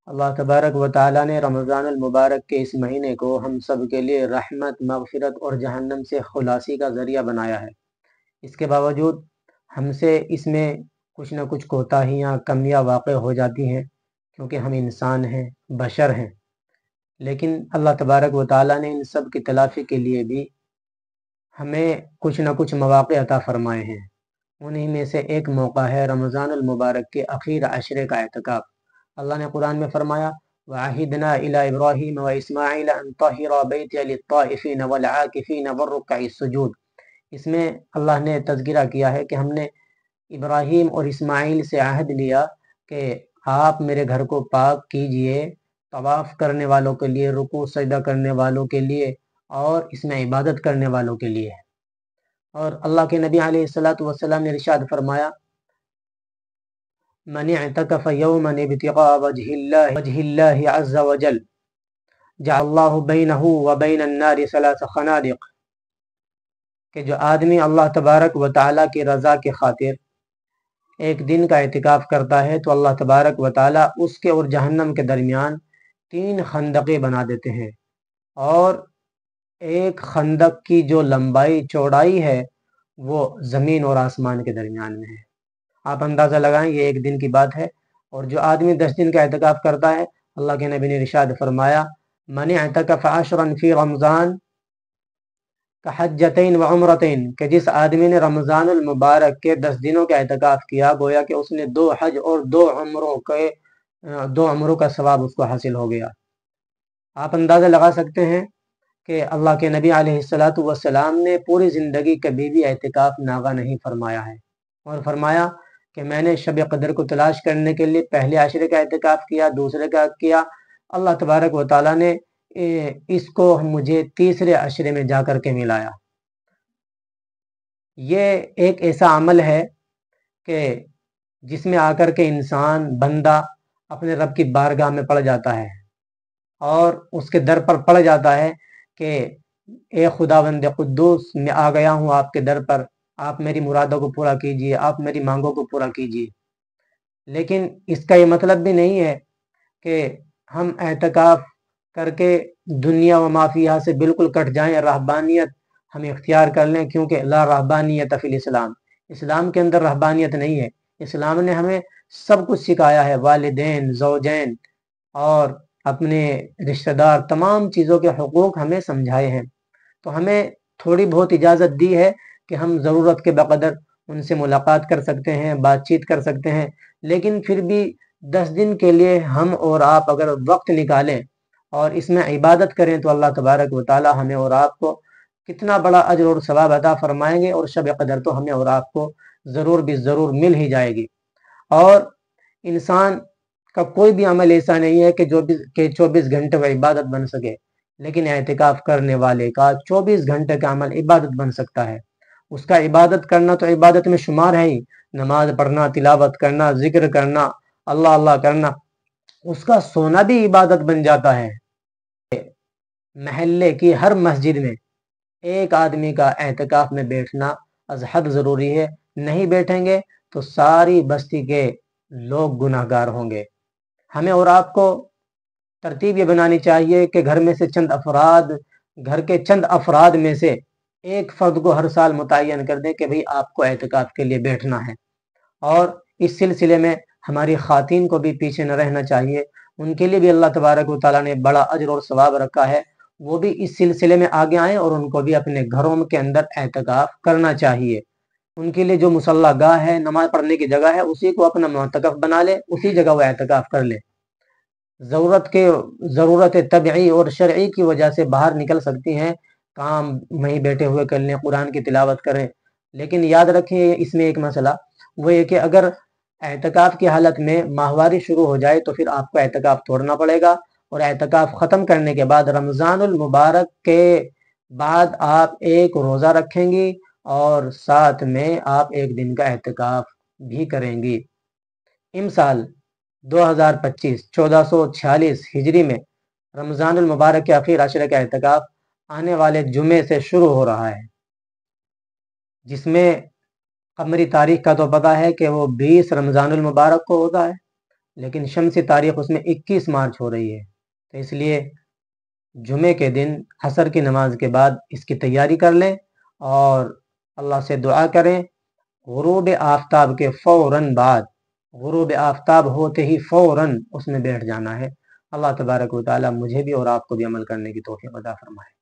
اللہ تبارک و تعالیٰ نے رمضان المبارک کے اس مہینے کو ہم سب کے لیے رحمت، مغفرت اور جہنم سے خلاصی کا ذریعہ بنایا ہے۔ اس کے باوجود ہم سے اس میں کچھ نہ کچھ کوتاہیاں، کمیاں واقع ہو جاتی ہیں، کیونکہ ہم انسان ہیں، بشر ہیں۔ لیکن اللہ تبارک و تعالیٰ نے ان سب کی تلافی کے لیے بھی ہمیں کچھ نہ کچھ مواقع عطا فرمائے ہیں۔ انہی میں سے ایک موقع ہے رمضان المبارک کے آخر عشرے کا اعتکاف۔ اللہ نے قرآن میں فرمایا وَعَهِدْنَا إِلَىٰ إِبْرَاهِيمَ وَإِسْمَاعِيلَ أَن طَهِّرَا بَيْتِيَ لِلطَّائِفِينَ وَالْعَاكِفِينَ وَالرُّكَّعِ السُّجُودِ۔ اس میں اللہ نے تذکرہ کیا ہے کہ ہم نے ابراہیم اور اسماعیل سے عہد لیا کہ آپ میرے گھر کو پاک کیجئے، طواف کرنے والوں کے لیے، رکوع سجدہ کرنے والوں کے لیے اور اس میں عبادت کرنے والوں کے لیے۔ اور اللہ کے نبی علیہ الصلوۃ والسلام نے ارشاد فرمایا من اعتکف یوما ابتغاء وجہ اللہ عز وجل جعل اللہ بینہ وبین النار 3 خنادق، کہ جو آدمی اللہ تبارک و تعالیٰ کی رضا کی خاطر ایک دن کا اعتکاف کرتا ہے تو اللہ تبارک و تعالیٰ اس کے اور جہنم کے درمیان 3 خندقیں بنا دیتے ہیں، اور ایک خندق کی جو لمبائی چوڑائی ہے وہ زمین اور آسمان کے درمیان میں ہے۔ آپ اندازہ لگائیں، یہ ایک دن کی بات ہے۔ اور جو آدمی 10 دن کا اعتکاف کرتا ہے، اللہ کے نبی نے ارشاد فرمایا من اعتکف 10 فی رمضان کحجتین و عمرتین، کہ جس آدمی نے رمضان المبارک کے 10 دنوں کا اعتکاف کیا گویا کہ اس نے 2 حج اور 2 عمروں کا ثواب اس کو حاصل ہو گیا۔ آپ اندازہ لگا سکتے ہیں کہ اللہ کے نبی علیہ الصلوۃ والسلام نے پوری زندگی کبھی بھی اعتکاف ناغہ نہیں فرمایا ہے، اور فرمایا کہ میں نے شب قدر کو تلاش کرنے کے لیے پہلے عشرے کا اعتکاف کیا، دوسرے کا کیا، اللہ تبارک و تعالیٰ نے اس کو مجھے تیسرے عشرے میں جا کر کے ملایا۔ یہ ایک ایسا عمل ہے کہ جس میں آ کر کے انسان، بندہ اپنے رب کی بارگاہ میں پڑ جاتا ہے اور اس کے در پر پڑ جاتا ہے کہ اے خداوند قدوس، میں آ گیا ہوں آپ کے در پر، آپ میری مرادوں کو پورا کیجئے، آپ میری مانگوں کو پورا کیجئے۔ لیکن اس کا یہ مطلب بھی نہیں ہے کہ ہم اعتکاف کر کے دنیا و مافیہ سے بالکل کٹ جائیں، رہبانیت ہم اختیار کر لیں، کیونکہ لا رہبانیت فی الاسلام، اسلام کے اندر رہبانیت نہیں ہے۔ اسلام نے ہمیں سب کچھ سکھایا ہے، والدین، زوجین اور اپنے رشتہ دار، تمام چیزوں کے حقوق ہمیں سمجھائے ہیں۔ تو ہمیں تھوڑی بہت اجازت دی ہے کہ ہم ضرورت کے بقدر ان سے ملاقات کر سکتے ہیں، بات چیت کر سکتے ہیں، لیکن پھر بھی 10 دن کے لیے ہم اور آپ اگر وقت نکالیں اور اس میں عبادت کریں تو اللہ تبارک و تعالی ہمیں اور آپ کو کتنا بڑا اجر اور ثواب عطا فرمائیں گے، اور شب قدر تو ہمیں اور آپ کو ضرور بھی ضرور مل ہی جائے گی۔ اور انسان کا کوئی بھی عمل ایسا نہیں ہے کہ جو 24 گھنٹے وہ عبادت بن سکے، لیکن اعتکاف کرنے والے کا 24 گھنٹے کا عمل عبادت بن سکتا ہے۔ اس کا عبادت کرنا تو عبادت میں شمار ہے ہی، نماز پڑھنا، تلاوت کرنا، ذکر کرنا، اللہ اللہ کرنا، اس کا سونا بھی عبادت بن جاتا ہے۔ محلے کی ہر مسجد میں ایک آدمی کا اعتکاف میں بیٹھنا از حد ضروری ہے، نہیں بیٹھیں گے تو ساری بستی کے لوگ گناہ گار ہوں گے۔ ہمیں اور آپ کو ترتیب یہ بنانی چاہیے کہ گھر کے چند افراد میں سے ایک فرد کو ہر سال متعین کر دیں کہ بھئی آپ کو اعتکاف کے لیے بیٹھنا ہے، اور اس سلسلے میں ہماری خواتین کو بھی پیچھے نہ رہنا چاہیے، ان کے لیے بھی اللہ تبارک و تعالیٰ نے بڑا اجر اور ثواب رکھا ہے، وہ بھی اس سلسلے میں آگے آئیں اور ان کو بھی اپنے گھروں کے اندر اعتکاف کرنا چاہیے۔ ان کے لیے جو مصلی گاہ ہے، نماز پڑھنے کی جگہ ہے، اسی کو اپنا معتکف بنا لے، اسی جگہ وہ اعتکاف کر لے۔ ضرورت طبعی اور شرعی کی وجہ سے باہر نکل سکتی ہیں، کام وہیں بیٹھے ہوئے کر لیں، قرآن کی تلاوت کریں، لیکن یاد رکھیں اس میں ایک مسئلہ وہ یہ کہ اگر اعتکاف کی حالت میں ماہواری شروع ہو جائے تو پھر آپ کو اعتکاف توڑنا پڑے گا، اور اعتکاف ختم کرنے کے بعد رمضان المبارک کے بعد آپ ایک روزہ رکھیں گی اور ساتھ میں آپ ایک دن کا اعتکاف بھی کریں گی۔ امسال 2025 1446 ہجری میں رمضان المبارک کے آخر عشرے کا اعتکاف آنے والے جمعے سے شروع ہو رہا ہے، جس میں قمری تاریخ کا تو پتہ ہے کہ وہ 20 رمضان المبارک کو ہوتا ہے، لیکن شمسی تاریخ اس میں 21 مارچ ہو رہی ہے، تو اس لیے جمعے کے دن عصر کی نماز کے بعد اس کی تیاری کر لیں اور اللہ سے دعا کریں۔ غروب آفتاب کے فوراً بعد، غروب آفتاب ہوتے ہی فوراً اس میں بیٹھ جانا ہے۔ اللہ تبارک و تعالی مجھے بھی اور آپ کو بھی عمل کرنے کی توفیق عطا فرمائے۔